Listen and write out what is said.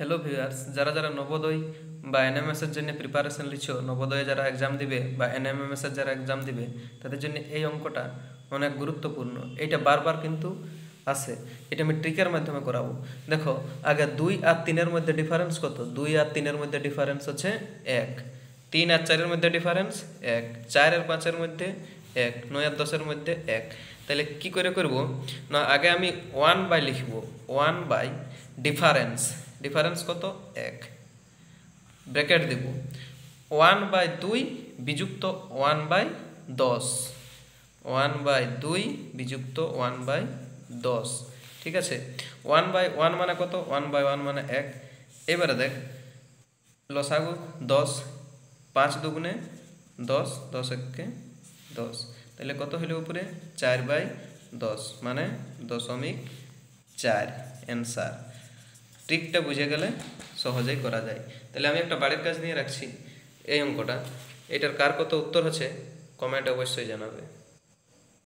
Hello viewers, যারা যারা নবোদয় বা এনএমএস এর জন্য প্রিপারেশন লিছো, নবোদয়ে যারা এক্সাম দিবে বা এনএমএস এর যারা এক্সাম দিবে, তাদের জন্য এই অঙ্কটা অনেক গুরুত্বপূর্ণ। এটা বারবার কিন্তু আসে। এটা আমি ট্রিকের মাধ্যমে করাবো। দেখো, আগে 2 আর 3-এর মধ্যে ডিফারেন্স কত? 2 আর 3-এর মধ্যে ডিফারেন্স হচ্ছে 1। 3 আর 4-এর মধ্যে ডিফারেন্স 1। 4 আর 5-এর মধ্যে 1। 9 আর 10-এর মধ্যে 1। তাহলে কি করে করব না, আগে আমি 1 বাই লিখব। 1 বাই ডিফারেন্স। ডিফারেন্স কত? 1। ব্র্যাকেট দেব। 1 বাই 2 বিযুক্ত 1 বাই 10। 1 বাই 2 বিযুক্ত 1 বাই 10। ঠিক আছে। 1 বাই 1 মানে কত? 1 বাই 1 মানে 1। এবারে দেখ, লসাগু 10। 5 দুগুণে 10, 10 একে 10। তাহলে কত হইল উপরে? 4 বাই 10 মানে 0.4 অ্যান্সার। ট্রিকটা বুঝে গেলে সহজেই করা যায়। তাহলে আমি একটা বাড়ির কাজ নিয়ে রাখছি এই অঙ্কটা। এটার কার কত উত্তর হচ্ছে কমেন্ট অবশ্যই জানাবে।